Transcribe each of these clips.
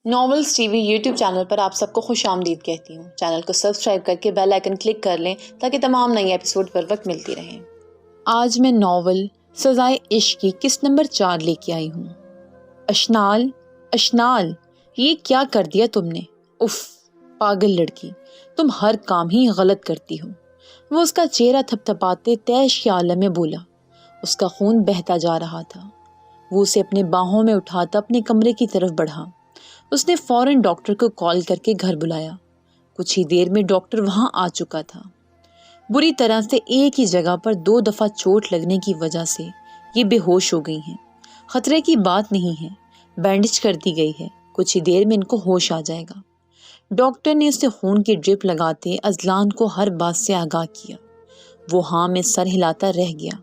Novels T V YouTube channel پر آپ سب کو خوش آمدید کہتی ہوں۔ چینل کو سبسکرائب کر کے بیل آئیکن کلک کر لیں تاکہ تمام نئی ایپیسوڈ پر وقت ملتی رہیں۔ آج میں ناول سزائے عشق کی قسط نمبر 4 لے کے آئی ہوں۔ اشنال، اشنال، یہ کیا کر دیا تم نے؟ اف، پاگل لڑکی، تم ہر کام ہی غلط کرتی ہو۔ وہ اس کا چہرہ تھپتھپاتے تیش کے عالم میں بولا۔ اس کا خون بہتا جا رہا تھا۔ وہ اسے اپنے باہوں میں اٹھاتا اپنے کمرے کی طرف بڑھا۔ اس نے فوراً ڈاکٹر کو کال کر کے گھر بلایا۔ کچھ ہی دیر میں ڈاکٹر وہاں آ چکا تھا۔ بری طرح سے ایک ہی جگہ پر 2 دفعہ چوٹ لگنے کی وجہ سے یہ بے ہوش ہو گئی ہیں۔ خطرے کی بات نہیں ہے، بینڈیج کر دی گئی ہے، کچھ ہی دیر میں ان کو ہوش آ جائے گا۔ ڈاکٹر نے اسے خون کی ڈرپ لگاتے اذلان کو ہر بات سے آگاہ کیا۔ وہ ہاں میں سر ہلاتا رہ گیا۔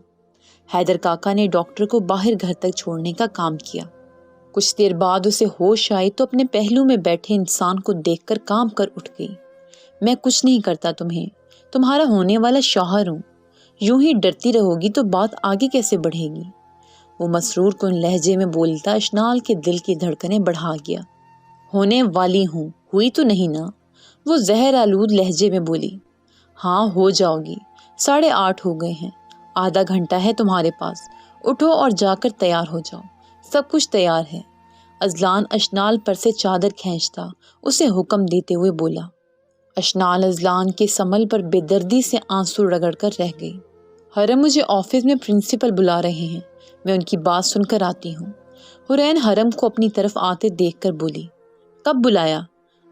حیدر کاکا نے ڈاکٹر کو باہر گھر تک چھوڑنے کا کام کیا۔ کچھ دیر بعد اسے ہوش آئی تو اپنے پہلو میں بیٹھے انسان کو دیکھ کر کام کر اٹھ گئی۔ میں کچھ نہیں کرتا تمہیں، تمہارا ہونے والا شوہر ہوں۔ یوں ہی ڈرتی رہو گی تو بات آگے کیسے بڑھے گی؟ وہ مسرور کن لہجے میں بولتا اشنال کے دل کی دھڑکنیں بڑھا گیا۔ ہونے والی ہوں، ہوئی تو نہیں نا؟ وہ زہر آلود لہجے میں بولی۔ ہاں ہو جاؤ گی، 8:30 ہو گئے ہیں، آدھا گھنٹہ ہے تمہارے پاس، اٹھو اور جا کر تیار ہو جاؤ، سب کچھ تیار ہے۔ اذلان اشنال پر سے چادر کھینچتا اسے حکم دیتے ہوئے بولا۔ اشنال اذلان کے سمل پر بے دردی سے آنسو رگڑ کر رہ گئی۔ حرم، مجھے آفس میں پرنسپل بلا رہے ہیں، میں ان کی بات سن کر آتی ہوں۔ حرین حرم کو اپنی طرف آتے دیکھ کر بولی۔ کب بلایا؟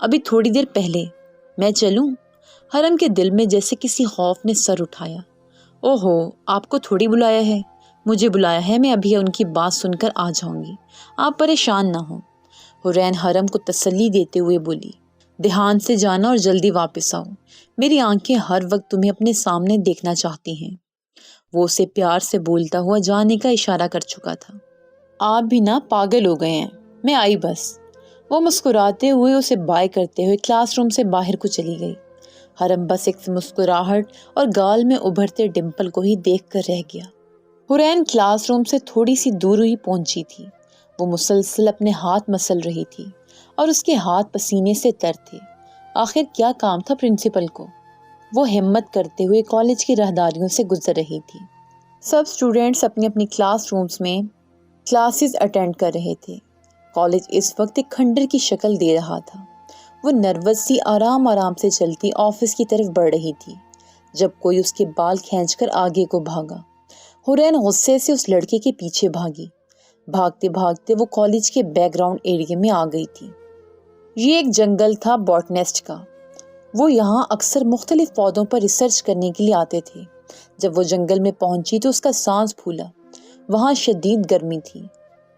ابھی تھوڑی دیر پہلے۔ میں چلوں؟ حرم کے دل میں جیسے کسی خوف نے سر اٹھایا۔ اوہو، آپ کو تھوڑی بلایا ہے، مجھے بلایا ہے، میں ابھی ان کی بات سن کر آ جاؤں گی، آپ پریشان نہ ہوں۔ حرین حرم کو تسلی دیتے ہوئے بولی۔ دھیان سے جانا اور جلدی واپس آؤ، میری آنکھیں ہر وقت تمہیں اپنے سامنے دیکھنا چاہتی ہیں۔ وہ اسے پیار سے بولتا ہوا جانے کا اشارہ کر چکا تھا۔ آپ بھی نہ پاگل ہو گئے ہیں، میں آئی بس۔ وہ مسکراتے ہوئے اسے بائے کرتے ہوئے کلاس روم سے باہر کو چلی گئی۔ حرم بس ایک مسکراہٹ اور گال میں ابھرتے ڈمپل کو ہی دیکھ کر رہ گیا۔ حرین کلاس روم سے تھوڑی سی دور ہی پہنچی تھی۔ وہ مسلسل اپنے ہاتھ مسل رہی تھی اور اس کے ہاتھ پسینے سے تر تھے۔ آخر کیا کام تھا پرنسپل کو؟ وہ ہمت کرتے ہوئے کالج کی راہداریوں سے گزر رہی تھی۔ سب اسٹوڈینٹس اپنی اپنی کلاس رومز میں کلاسز اٹینڈ کر رہے تھے۔ کالج اس وقت ایک کھنڈر کی شکل دے رہا تھا۔ وہ نروس سی آرام آرام سے چلتی آفس کی طرف بڑھ رہی تھی جب کوئی اس کے بال کھینچ کر آگے کو بھاگا۔ حرین غصے سے اس لڑکے کے پیچھے بھاگی۔ بھاگتے بھاگتے وہ کالج کے بیک گراؤنڈ ایریا میں آ گئی تھی۔ یہ ایک جنگل تھا باٹنسٹ کا۔ وہ یہاں اکثر مختلف پودوں پر ریسرچ کرنے کے لیے آتے تھے۔ جب وہ جنگل میں پہنچی تو اس کا سانس پھولا۔ وہاں شدید گرمی تھی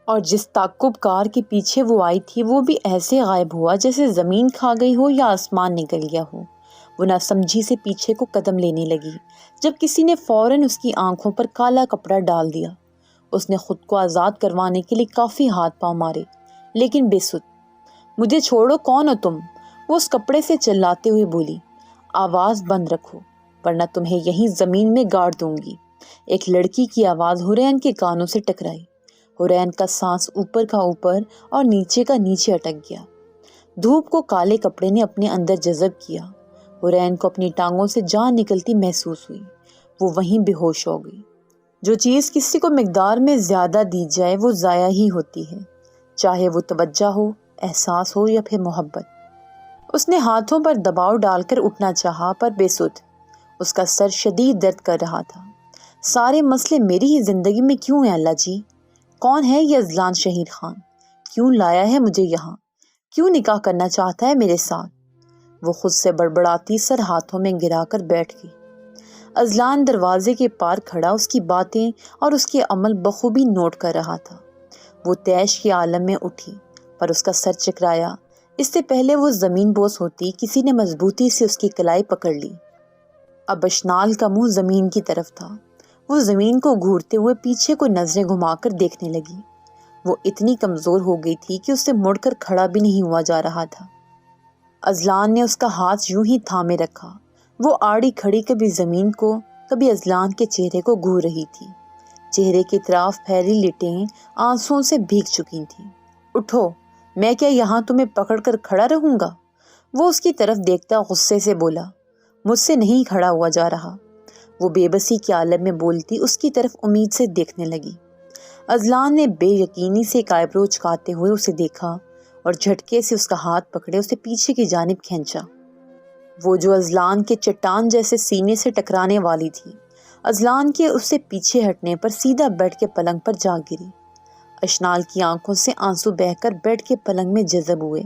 اور جس تعقب کار کے پیچھے وہ آئی تھی وہ بھی ایسے غائب ہوا جیسے زمین کھا گئی ہو یا آسمان نکل گیا ہو۔ وہ نہ سمجھی سے پیچھے کو قدم لینے لگی جب کسی نے فوراً اس کی آنکھوں پر کالا کپڑا ڈال دیا۔ اس نے خود کو آزاد کروانے کے لیے کافی ہاتھ پاؤں مارے لیکن بے سود۔ مجھے چھوڑو، کون ہو تم؟ وہ اس کپڑے سے چلاتے ہوئے بولی۔ آواز بند رکھو ورنہ تمہیں یہیں زمین میں گاڑ دوں گی۔ ایک لڑکی کی آواز حرین کے کانوں سے ٹکرائی۔ حرین کا سانس اوپر کا اوپر اور نیچے کا نیچے اٹک گیا۔ دھوپ کو کالے کپڑے نے اپنے اندر جذب کیا۔ حرین کو اپنی ٹانگوں سے جان نکلتی محسوس ہوئی۔ وہ وہیں بے ہوش ہو گئی۔ جو چیز کسی کو مقدار میں زیادہ دی جائے وہ ضائع ہی ہوتی ہے، چاہے وہ توجہ ہو، احساس ہو یا پھر محبت۔ اس نے ہاتھوں پر دباؤ ڈال کر اٹھنا چاہا پر بے سود۔ اس کا سر شدید درد کر رہا تھا۔ سارے مسئلے میری ہی زندگی میں کیوں ہیں اللہ جی؟ کون ہے یہ اذلان شہید خان؟ کیوں لایا ہے مجھے یہاں؟ کیوں نکاح کرنا چاہتا ہے میرے ساتھ؟ وہ خود سے بڑبڑاتی سر ہاتھوں میں گرا کر بیٹھ گئی۔ اذلان دروازے کے پار کھڑا اس کی باتیں اور اس کے عمل بخوبی نوٹ کر رہا تھا۔ وہ تیش کے عالم میں اٹھی پر اس کا سر چکرایا۔ اس سے پہلے وہ زمین بوس ہوتی کسی نے مضبوطی سے اس کی کلائی پکڑ لی۔ اب اشنال کا منہ زمین کی طرف تھا۔ وہ زمین کو گھورتے ہوئے پیچھے کو نظریں گھما کر دیکھنے لگی۔ وہ اتنی کمزور ہو گئی تھی کہ اسے مڑ کر کھڑا بھی نہیں ہوا جا رہا تھا۔ اذلان نے اس کا ہاتھ یوں ہی تھامے رکھا۔ وہ آڑی کھڑی کبھی زمین کو کبھی اذلان کے چہرے کو گھور رہی تھی۔ چہرے کی اطراف پھیلی لٹیں آنسوؤں سے بھیگ چکی تھیں۔ اٹھو، میں کیا یہاں تمہیں پکڑ کر کھڑا رہوں گا؟ وہ اس کی طرف دیکھتا غصے سے بولا۔ مجھ سے نہیں کھڑا ہوا جا رہا۔ وہ بے بسی کے عالم میں بولتی اس کی طرف امید سے دیکھنے لگی۔ اذلان نے بے یقینی سے ایک آئی برو چکاتے ہوئے اسے دیکھا اور جھٹکے سے اس کا ہاتھ پکڑے اسے پیچھے کی جانب کھینچا۔ وہ جو اذلان کے چٹان جیسے سینے سے ٹکرانے والی تھی، اذلان کے اس سے پیچھے ہٹنے پر سیدھا بیڈ کے پلنگ پر جا گری۔ اشنال کی آنکھوں سے آنسو بہہ کر بیڈ کے پلنگ میں جذب ہوئے۔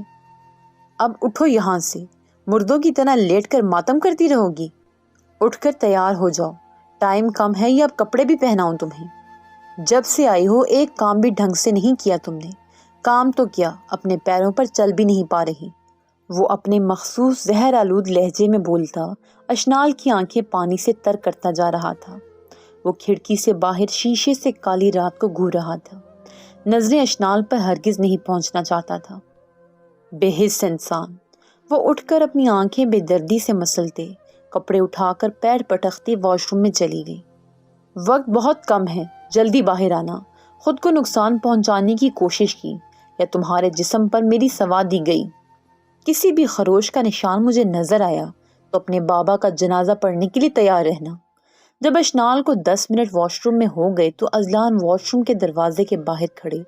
اب اٹھو یہاں سے، مردوں کی طرح لیٹ کر ماتم کرتی رہو گی؟ اٹھ کر تیار ہو جاؤ، ٹائم کم ہے، یا اب کپڑے بھی پہناؤں تمہیں؟ جب سے آئی ہو ایک کام بھی ڈھنگ سے نہیں کیا تم نے۔ کام تو کیا، اپنے پیروں پر چل بھی نہیں پا رہی۔ وہ اپنے مخصوص زہر آلود لہجے میں بولتا اشنال کی آنکھیں پانی سے تر کرتا جا رہا تھا۔ وہ کھڑکی سے باہر شیشے سے کالی رات کو گھور رہا تھا۔ نظریں اشنال پر ہرگز نہیں پہنچنا چاہتا تھا۔ بے حس انسان۔ وہ اٹھ کر اپنی آنکھیں بے دردی سے مسلتے، کپڑے اٹھا کر پیر پٹکتی واش روم میں چلی گئی۔ وقت بہت کم ہے، جلدی باہر آنا۔ خود کو نقصان پہنچانے کی کوشش کی یا تمہارے جسم پر میری سوا دی گئی؟ کسی بھی خروش کا نشان مجھے نظر آیا تو اپنے بابا کا جنازہ پڑھنے کے لیے تیار رہنا۔ جب اشنال کو 10 منٹ واش روم میں ہو گئے تو اذلان واش روم کے دروازے کے باہر کھڑے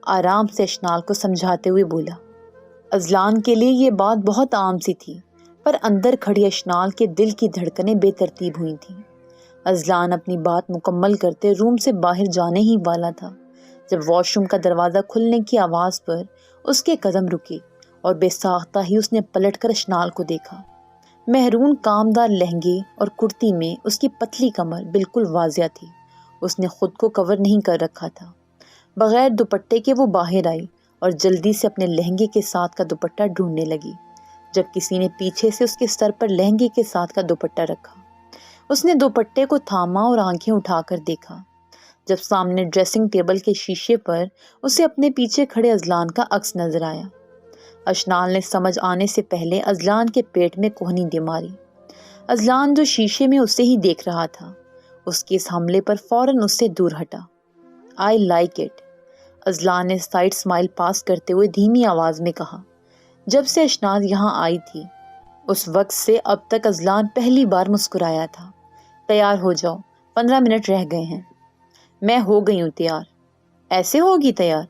آرام سے اشنال کو سمجھاتے ہوئے بولا۔ اذلان کے لیے یہ بات بہت عام سی تھی، پر اندر کھڑی اشنال کے دل کی دھڑکنیں بے ترتیب ہوئی تھیں۔ اذلان اپنی بات مکمل کرتے روم سے باہر جانے ہی والا تھا جب واش روم کا دروازہ کھلنے کی آواز پر اس کے قدم رکے اور بے ساختہ ہی اس نے پلٹ کر اشنال کو دیکھا۔ مہرون کامدار لہنگے اور کرتی میں اس کی پتلی کمر بالکل واضح تھی۔ اس نے خود کو کور نہیں کر رکھا تھا۔ بغیر دوپٹے کے وہ باہر آئی اور جلدی سے اپنے لہنگے کے ساتھ کا دوپٹہ ڈھونڈنے لگی، جب کسی نے پیچھے سے اس کے سر پر لہنگے کے ساتھ کا دوپٹہ رکھا۔ اس نے دوپٹے کو تھاما اور آنکھیں اٹھا کر دیکھا، جب سامنے ڈریسنگ ٹیبل کے شیشے پر اسے اپنے پیچھے کھڑے اذلان کا عکس نظر آیا۔ اشنال نے سمجھ آنے سے پہلے اذلان کے پیٹ میں کوہنی دے ماری۔ اذلان جو شیشے میں اسے ہی دیکھ رہا تھا، اس کے اس حملے پر فوراً اس سے دور ہٹا۔ آئی لائک اٹ، اذلان نے سائڈ اسمائل پاس کرتے ہوئے دھیمی آواز میں کہا۔ جب سے اشنال یہاں آئی تھی اس وقت سے اب تک اذلان پہلی بار مسکرایا تھا۔ تیار ہو جاؤ، 15 منٹ رہ گئے ہیں۔ میں ہو گئی ہوں تیار۔ ایسے ہوگی تیار؟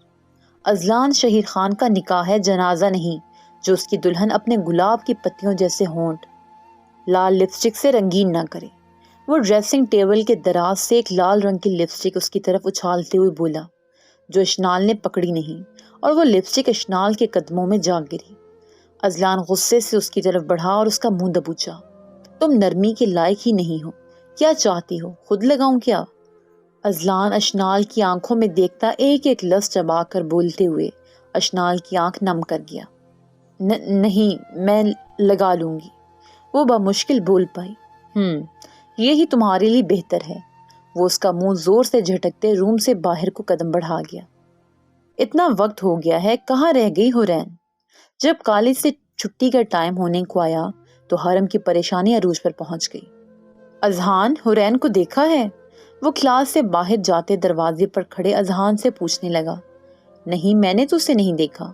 اذلان شہیر خان کا نکاح ہے، جنازہ نہیں، جو اس کی دلہن اپنے گلاب کی پتیوں جیسے ہونٹ لال لپسٹک سے رنگین نہ کرے۔ وہ ڈریسنگ ٹیبل کے دراز سے ایک لال رنگ کی لپسٹک اس کی طرف اچھالتے ہوئے بولا، جو اشنال نے پکڑی نہیں، اور وہ لپسٹک اشنال کے قدموں میں جا گری۔ اذلان غصے سے اس کی طرف بڑھا اور اس کا منہ دبوچا۔ تم نرمی کے لائق ہی نہیں ہو، کیا چاہتی ہو، خود لگاؤں کیا؟ اذلان اشنال کی آنکھوں میں دیکھتا ایک ایک لفظ چبا کر بولتے ہوئے اشنال کی آنکھ نم کر گیا۔ نہیں، میں لگا لوں گی، وہ بمشکل بول پائی۔ یہی تمہارے لیے بہتر ہے۔ وہ اس کا منہ زور سے جھٹکتے روم سے باہر کو قدم بڑھا گیا۔ اتنا وقت ہو گیا ہے، کہاں رہ گئی حورین؟ جب کالج سے چھٹی کا ٹائم ہونے کو آیا تو حرم کی پریشانی عروج پر پہنچ گئی۔ اذہان، حورین کو دیکھا ہے؟ وہ کلاس سے باہر جاتے دروازے پر کھڑے اذہان سے پوچھنے لگا۔ نہیں، میں نے تو اسے نہیں دیکھا۔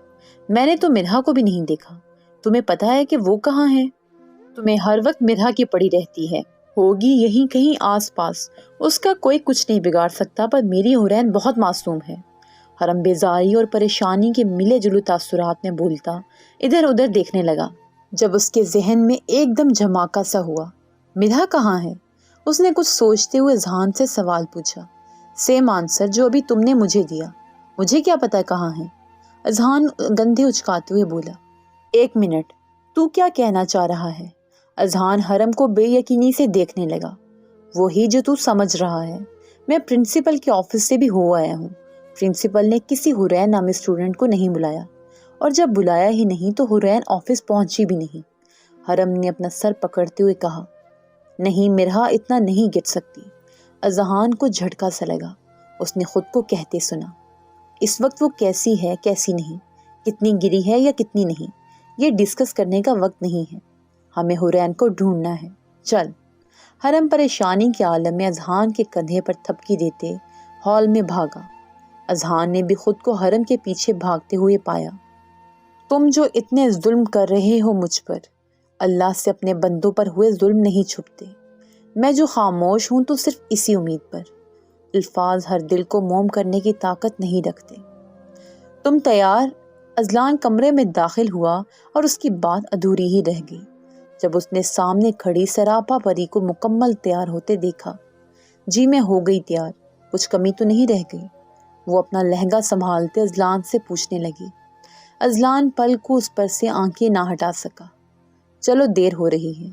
میں نے تو مرہا کو بھی نہیں دیکھا۔ تمہیں پتا ہے کہ وہ کہاں ہے؟ تمہیں ہر وقت مرہا کی پڑی رہتی ہے، ہوگی یہیں کہیں آس پاس، اس کا کوئی کچھ نہیں بگاڑ سکتا، پر میری حورین بہت معصوم ہے۔ حرم بیزاری اور پریشانی کے ملے جلے تاثرات میں بولتا ادھر ادھر دیکھنے لگا، جب اس کے ذہن میں ایک دم جھماکا سا ہوا۔ مرہا کہاں ہے؟ اس نے کچھ سوچتے ہوئے اذہان سے سوال پوچھا۔ سیم آنسر جو ابھی تم نے مجھے دیا، مجھے کیا پتا کہاں ہے؟ اذہان گندھے اچکاتے ہوئے بولا۔ ایک منٹ، تو کیا کہنا چاہ رہا ہے؟ اذہان حرم کو بے یقینی سے دیکھنے لگا۔ وہی جو تو سمجھ رہا ہے، میں پرنسپل کے آفس سے بھی ہو آیا ہوں۔ پرنسپل نے کسی حورین نامی اسٹوڈنٹ کو نہیں بلایا، اور جب بلایا ہی نہیں تو حورین آفس پہنچی بھی نہیں۔ حرم نے اپنا سر پکڑتے ہوئے کہا، نہیں، مرہا اتنا نہیں گر سکتی۔ اذہان کو جھٹکا سا لگا، اس نے خود کو کہتے سنا، اس وقت وہ کیسی ہے کیسی نہیں، کتنی گری ہے یا کتنی نہیں، یہ ڈسکس کرنے کا وقت نہیں ہے، ہمیں حورین کو ڈھونڈنا ہے، چل۔ حرم پریشانی کے عالم میں اذہان کے کندھے پر تھپکی دیتے ہال میں بھاگا۔ اذہان نے بھی خود کو حرم کے پیچھے بھاگتے ہوئے پایا۔ تم جو اتنے ظلم کر رہے ہو مجھ پر، اللہ سے اپنے بندوں پر ہوئے ظلم نہیں چھپتے۔ میں جو خاموش ہوں تو صرف اسی امید پر، الفاظ ہر دل کو موم کرنے کی طاقت نہیں رکھتے۔ تم تیار؟ اذلان کمرے میں داخل ہوا اور اس کی بات ادھوری ہی رہ گئی جب اس نے سامنے کھڑی سراپا پری کو مکمل تیار ہوتے دیکھا۔ جی میں ہو گئی تیار، کچھ کمی تو نہیں رہ گئی؟ وہ اپنا لہنگا سنبھالتے اذلان سے پوچھنے لگی۔ اذلان پل کو اس پر سے آنکھیں نہ ہٹا سکا۔ چلو دیر ہو رہی ہے۔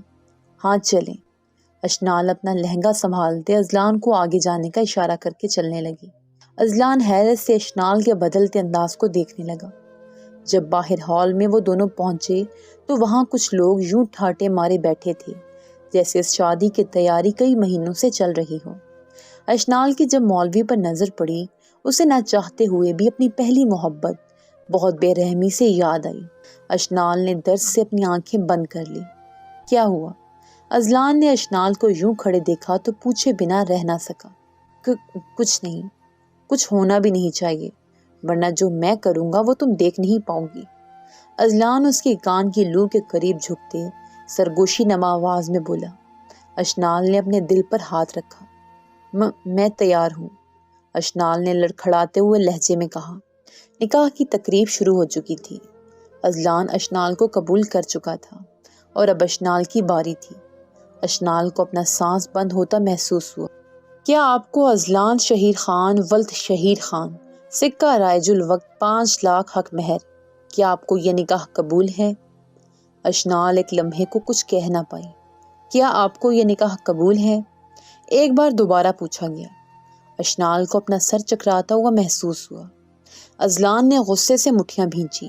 ہاں چلیں۔ اشنال اپنا لہنگا سنبھالتے اذلان کو آگے جانے کا اشارہ کر کے چلنے لگی۔ اذلان حیرت سے اشنال کے بدلتے انداز کو دیکھنے لگا۔ جب باہر ہال میں وہ دونوں پہنچے تو وہاں کچھ لوگ یوں ٹھاٹے مارے بیٹھے تھے جیسے اس شادی کی تیاری کئی مہینوں سے چل رہی ہو۔ اشنال کی جب مولوی پر نظر پڑی، اسے نہ چاہتے ہوئے بھی اپنی پہلی محبت بہت بے رحمی سے یاد آئی۔ اشنال نے درد سے اپنی آنکھیں بند کر لی۔ کیا ہوا؟ اذلان نے اشنال کو یوں کھڑے دیکھا تو پوچھے بنا رہ نہ سکا۔ کچھ نہیں، کچھ ہونا بھی نہیں چاہیے، ورنہ جو میں کروں گا وہ تم دیکھ نہیں پاؤ گی۔ اذلان اس کے کان کی لو کے قریب جھکتے سرگوشی نما آواز میں بولا۔ اشنال نے اپنے دل پر ہاتھ رکھا۔ میں تیار ہوں، اشنال نے لڑکھڑاتے ہوئے لہجے میں کہا۔ نکاح کی تقریب شروع ہو چکی تھی۔ اذلان اشنال کو قبول کر چکا تھا اور اب اشنال کی باری تھی۔ اشنال کو اپنا سانس بند ہوتا محسوس ہوا۔ کیا آپ کو اذلان شہیر خان ولد شہیر خان، سکہ رائج الوقت 5 لاکھ حق مہر، کیا آپ کو یہ نکاح قبول ہے؟ اشنال ایک لمحے کو کچھ کہہ نہ پائی۔ کیا آپ کو یہ نکاح قبول ہے؟ ایک بار دوبارہ پوچھا گیا۔ اشنال کو اپنا سر چکراتا ہوا محسوس ہوا۔ اذلان نے غصے سے مٹھیاں بھینچی۔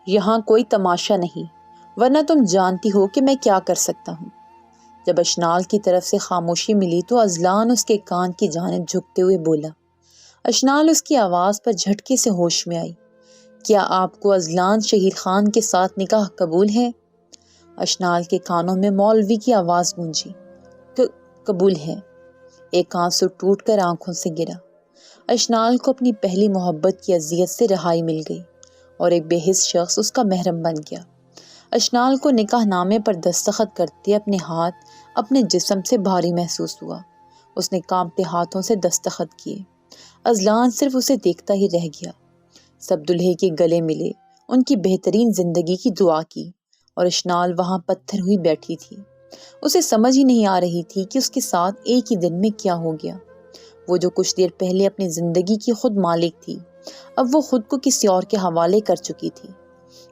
یہاں کوئی تماشا نہیں، ورنہ تم جانتی ہو کہ میں کیا کر سکتا ہوں۔ جب اشنال کی طرف سے خاموشی ملی تو اذلان اس کے کان کی جانب جھکتے ہوئے بولا۔ اشنال اس کی آواز پر جھٹکے سے ہوش میں آئی۔ کیا آپ کو اذلان شہیر خان کے ساتھ نکاح قبول ہے؟ اشنال کے کانوں میں مولوی کی آواز گونجی۔ قبول ہے۔ ایک آنسو ٹوٹ کر آنکھوں سے گرا۔ اشنال کو اپنی پہلی محبت کی اذیت سے رہائی مل گئی اور ایک بے حس شخص اس کا محرم بن گیا۔ اشنال کو نکاح نامے پر دستخط کرتے اپنے ہاتھ اپنے جسم سے بھاری محسوس ہوا۔ اس نے کانپتے ہاتھوں سے دستخط کیے۔ اذلان صرف اسے دیکھتا ہی رہ گیا۔ سب دلہے کے گلے ملے، ان کی بہترین زندگی کی دعا کی، اور اشنال وہاں پتھر ہوئی بیٹھی تھی۔ اسے سمجھ ہی نہیں آ رہی تھی کہ اس کے ساتھ ایک ہی دن میں کیا ہو گیا۔ وہ جو کچھ دیر پہلے اپنی زندگی کی خود مالک تھی، اب وہ خود کو کسی اور کے حوالے کر چکی تھی۔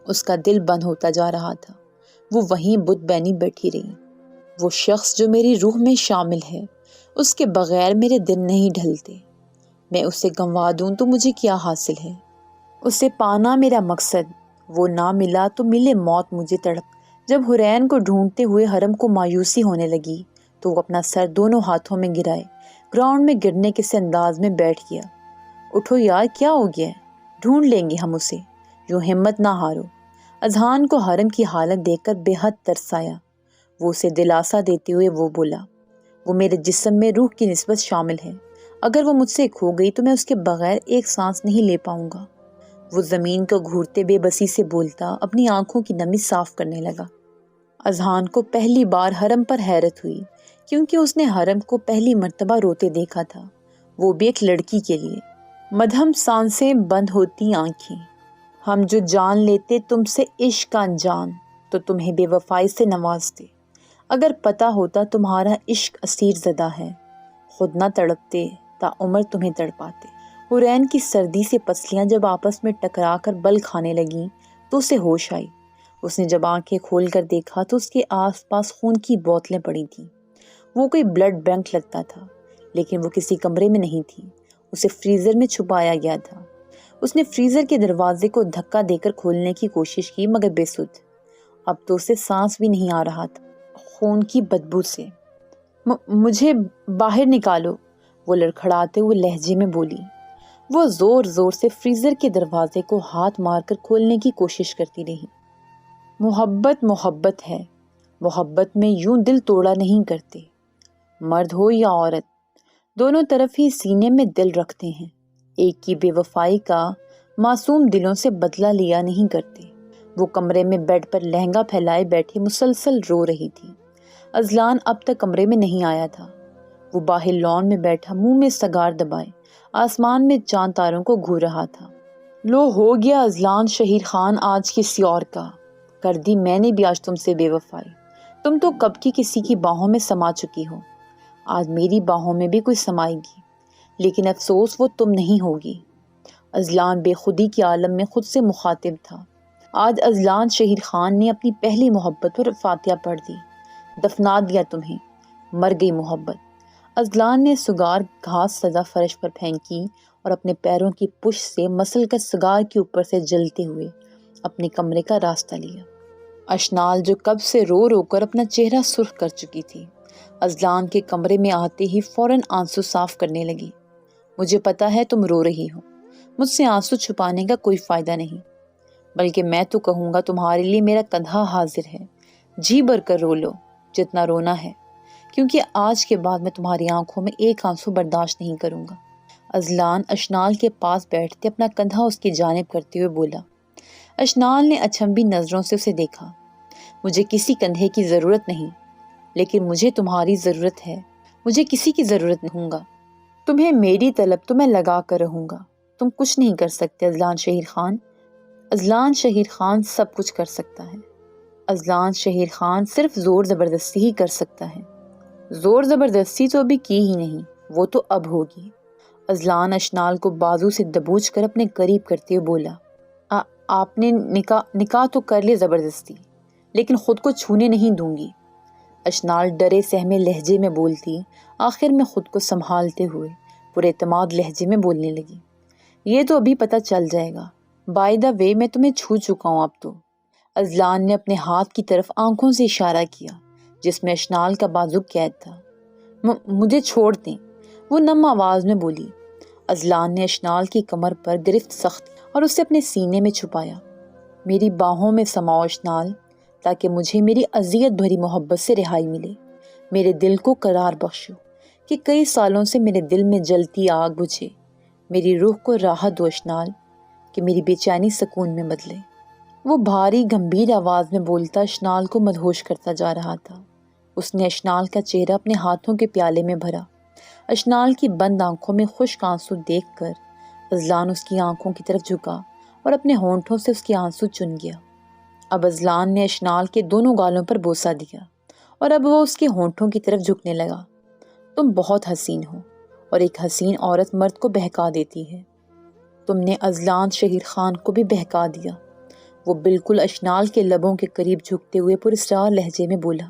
اس کا دل بند ہوتا جا رہا تھا۔ وہ وہیں بت بینی بیٹھی رہی۔ وہ شخص جو میری روح میں شامل ہے، اس کے بغیر میرے دن نہیں ڈھلتے۔ میں اسے گنوا دوں تو مجھے کیا حاصل ہے؟ اسے پانا میرا مقصد، وہ نہ ملا تو ملے موت مجھے تڑپ۔ جب حرین کو ڈھونڈتے ہوئے حرم کو مایوسی ہونے لگی تو وہ اپنا سر دونوں ہاتھوں میں گرائے گراؤنڈ میں گرنے کے سے انداز میں بیٹھ گیا۔ اٹھو یار، کیا ہو گیا ہے؟ ڈھونڈ لیں گے ہم اسے، یوں ہمت نہ ہارو۔ اذہان کو حرم کی حالت دیکھ کر بے حد ترس آیا۔ وہ اسے دلاسا دیتے ہوئے وہ بولا، وہ میرے جسم میں روح کی نسبت شامل ہے۔ اگر وہ مجھ سے کھو گئی تو میں اس کے بغیر ایک سانس نہیں لے پاؤں گا۔ وہ زمین کو گھورتے بے بسی سے بولتا اپنی آنکھوں کی نمی صاف کرنے لگا۔ اذہان کو پہلی بار حرم پر حیرت ہوئی، کیونکہ اس نے حرم کو پہلی مرتبہ روتے دیکھا تھا، وہ بھی ایک لڑکی کے لیے۔ مدھم سانسیں بند ہوتی آنکھیں، ہم جو جان لیتے تم سے عشق کا انجان، تو تمہیں بے وفائی سے نوازتے۔ اگر پتہ ہوتا تمہارا عشق اسیر زدہ ہے، خود نہ تڑپتے تا عمر تمہیں تڑپاتے۔ حرین کی سردی سے پسلیاں جب آپس میں ٹکرا کر بل کھانے لگیں تو اسے ہوش آئی۔ اس نے جب آنکھیں کھول کر دیکھا تو اس کے آس پاس خون کی بوتلیں پڑی تھیں۔ وہ کوئی بلڈ بینک لگتا تھا، لیکن وہ کسی کمرے میں نہیں تھی، اسے فریزر میں چھپایا گیا تھا۔ اس نے فریزر کے دروازے کو دھکا دے کر کھولنے کی کوشش کی مگر بے سود۔ اب تو اسے سانس بھی نہیں آ رہا تھا خون کی بدبو سے۔ مجھے باہر نکالو، وہ لڑکھڑاتے ہوئے لہجے میں بولی۔ وہ زور زور سے فریزر کے دروازے کو ہاتھ مار کر کھولنے کی کوشش کرتی رہی۔ محبت محبت ہے، محبت میں یوں دل توڑا نہیں کرتے، مرد ہو یا عورت، دونوں طرف ہی سینے میں دل رکھتے ہیں، ایک کی بے وفائی کا معصوم دلوں سے بدلہ لیا نہیں کرتے۔ وہ کمرے میں بیڈ پر لہنگا پھیلائے بیٹھی مسلسل رو رہی تھی۔ اذلان اب تک کمرے میں نہیں آیا تھا۔ وہ باہر لان میں بیٹھا منہ میں سگار دبائے آسمان میں چاند تاروں کو گھور رہا تھا۔ لو ہو گیا اذلان شہیر خان آج کسی اور کا، کر دی میں نے بھی آج تم سے بے وفائی۔ تم تو کب کی کسی کی باہوں میں سما چکی ہو، آج میری باہوں میں بھی کوئی سمائے گی، لیکن افسوس وہ تم نہیں ہوگی۔ اذلان بے خودی کے عالم میں خود سے مخاطب تھا۔ آج اذلان شہیر خان نے اپنی پہلی محبت پر فاتحہ پڑھ دی۔ دفنا دیا تمہیں، مر گئی محبت۔ اذلان نے سگار گھاس سزا فرش پر پھینکی اور اپنے پیروں کی پش سے مسل کر سگار کے اوپر سے جلتے ہوئے اپنے کمرے کا راستہ لیا۔ اشنال جو کب سے رو رو کر اپنا چہرہ سرخ کر چکی تھی، اذلان کے کمرے میں آتے ہی فوراً آنسو صاف کرنے لگی۔ مجھے پتا ہے تم رو رہی ہو، مجھ سے آنسو چھپانے کا کوئی فائدہ نہیں، بلکہ میں تو کہوں گا تمہارے لیے میرا کندھا حاضر ہے، جی بھر کر رو لو جتنا رونا ہے، کیونکہ آج کے بعد میں تمہاری آنکھوں میں ایک آنسو برداشت نہیں کروں گا۔ اذلان اشنال کے پاس بیٹھتے اپنا کندھا اس کی جانب کرتے ہوئے بولا۔ اشنال نے اچھمبی نظروں سے اسے دیکھا۔ مجھے کسی کندھے کی ضرورت نہیں، لیکن مجھے تمہاری ضرورت ہے، مجھے کسی کی ضرورت نہیں گا۔ تمہیں میری طلب تو میں لگا کر رہوں گا، تم کچھ نہیں کر سکتے اذلان شہیر خان۔ اذلان شہیر خان سب کچھ کر سکتا ہے۔ اذلان شہیر خان صرف زور زبردستی ہی کر سکتا ہے۔ زور زبردستی تو ابھی کی ہی نہیں، وہ تو اب ہوگی۔ اذلان اشنال کو بازو سے دبوچ کر اپنے قریب کرتے ہوئے بولا، آپ نے نکاح تو کر لے زبردستی، لیکن خود کو چھونے نہیں دوں گی۔ اشنال ڈرے سہمے لہجے میں بولتی، آخر میں خود کو سنبھالتے ہوئے پر اعتماد لہجے میں بولنے لگی، یہ تو ابھی پتہ چل جائے گا، بائی دا وے میں تمہیں چھو چکا ہوں اب تو۔ اذلان نے اپنے ہاتھ کی طرف آنکھوں سے اشارہ کیا جس میں اشنال کا بازو قید تھا۔ مجھے چھوڑ دیں، وہ نم آواز میں بولی۔ اذلان نے اشنال کی کمر پر گرفت سخت اور اسے اپنے سینے میں چھپایا۔ میری باہوں میں سماؤ اشنال، تاکہ مجھے میری اذیت بھری محبت سے رہائی ملے، میرے دل کو قرار بخشو کہ کئی سالوں سے میرے دل میں جلتی آگ بجھے، میری روح کو راحت دو اشنال کہ میری بے چینی سکون میں بدلے۔ وہ بھاری گمبھیر آواز میں بولتا اشنال کو مدہوش کرتا جا رہا تھا۔ اس نے اشنال کا چہرہ اپنے ہاتھوں کے پیالے میں بھرا۔ اشنال کی بند آنکھوں میں خشک آنسو دیکھ کر اذلان اس کی آنکھوں کی طرف جھکا اور اپنے ہونٹوں سے اس کے آنسو چن گیا۔ اب اذلان نے اشنال کے دونوں گالوں پر بوسہ دیا اور اب وہ اس کے ہونٹوں کی طرف جھکنے لگا۔ تم بہت حسین ہو اور ایک حسین عورت مرد کو بہکا دیتی ہے۔ تم نے اذلان شہیر خان کو بھی بہکا دیا۔ وہ بالکل اشنال کے لبوں کے قریب جھکتے ہوئے پراسرار لہجے میں بولا۔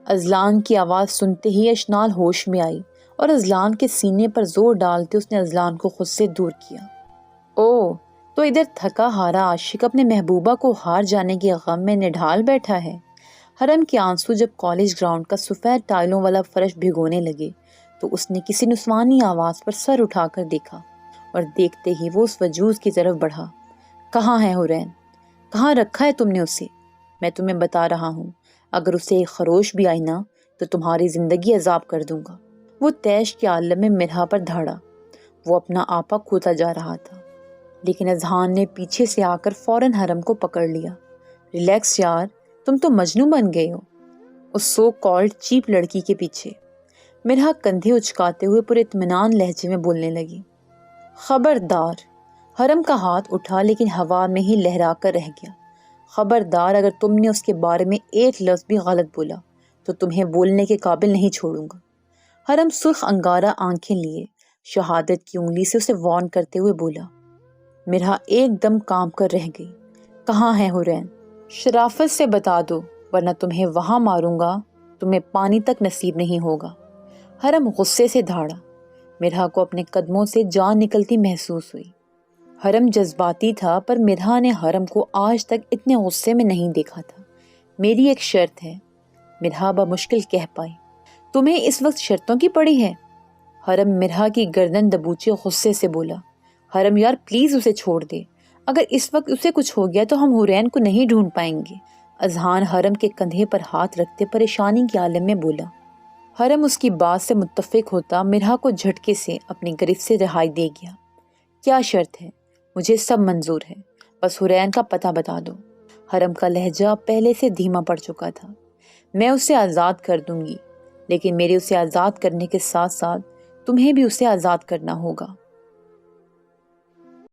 اذلان کی آواز سنتے ہی اشنال ہوش میں آئی اور اذلان کے سینے پر زور ڈالتے اس نے اذلان کو خود سے دور کیا۔ او، تو ادھر تھکا ہارا عاشق اپنے محبوبہ کو ہار جانے کے غم میں نڈھال بیٹھا ہے۔ حرم کے آنسو جب کالج گراؤنڈ کا سفید ٹائلوں والا فرش بھگونے لگے تو اس نے کسی نسوانی آواز پر سر اٹھا کر دیکھا اور دیکھتے ہی وہ اس وجوز کی طرف بڑھا۔ کہاں ہے حورین؟ کہاں رکھا ہے تم نے اسے؟ میں تمہیں بتا رہا ہوں، اگر اسے ایک خروش بھی آئی نا تو تمہاری زندگی عذاب کر دوں گا۔ وہ تیش کے عالم میں مرہا پر دھاڑا۔ وہ اپنا آپا کھوتا جا رہا تھا، لیکن اذہان نے پیچھے سے آ کر فوراً حرم کو پکڑ لیا۔ ریلیکس یار، تم تو مجنوں بن گئے ہو اس سو کالڈ چیپ لڑکی کے پیچھے۔ مرہا کندھے اچکاتے ہوئے پر اطمینان لہجے میں بولنے لگی۔ خبردار، حرم کا ہاتھ اٹھا لیکن ہوا میں ہی لہرا کر رہ گیا۔ خبردار، اگر تم نے اس کے بارے میں ایک لفظ بھی غلط بولا تو تمہیں بولنے کے قابل نہیں چھوڑوں گا۔ حرم سرخ انگارہ آنکھیں لیے شہادت کی انگلی سے اسے وارن کرتے ہوئے بولا۔ مرہا ایک دم کام کر رہ گئی۔ کہاں ہے حورین؟ شرافت سے بتا دو ورنہ تمہیں وہاں ماروں گا، تمہیں پانی تک نصیب نہیں ہوگا۔ حرم غصے سے دھاڑا۔ مرہا کو اپنے قدموں سے جان نکلتی محسوس ہوئی۔ حرم جذباتی تھا پر مرہا نے حرم کو آج تک اتنے غصے میں نہیں دیکھا تھا۔ میری ایک شرط ہے، مرہا بمشکل کہہ پائی۔ تمہیں اس وقت شرطوں کی پڑی ہے؟ حرم مرہا کی گردن دبوچے غصے سے بولا۔ حرم یار پلیز اسے چھوڑ دے، اگر اس وقت اسے کچھ ہو گیا تو ہم حورین کو نہیں ڈھونڈ پائیں گے۔ اذہان حرم کے کندھے پر ہاتھ رکھتے پریشانی کے عالم میں بولا۔ حرم اس کی بات سے متفق ہوتا مرہا کو جھٹکے سے اپنی گرفت سے رہائی دے گیا۔ کیا شرط ہے؟ مجھے سب منظور ہے، بس حورین کا پتہ بتا دو۔ حرم کا لہجہ پہلے سے دھیما پڑ چکا تھا۔ میں اسے آزاد کر دوں گی، لیکن میرے اسے آزاد کرنے کے ساتھ ساتھ تمہیں بھی اسے آزاد کرنا ہوگا۔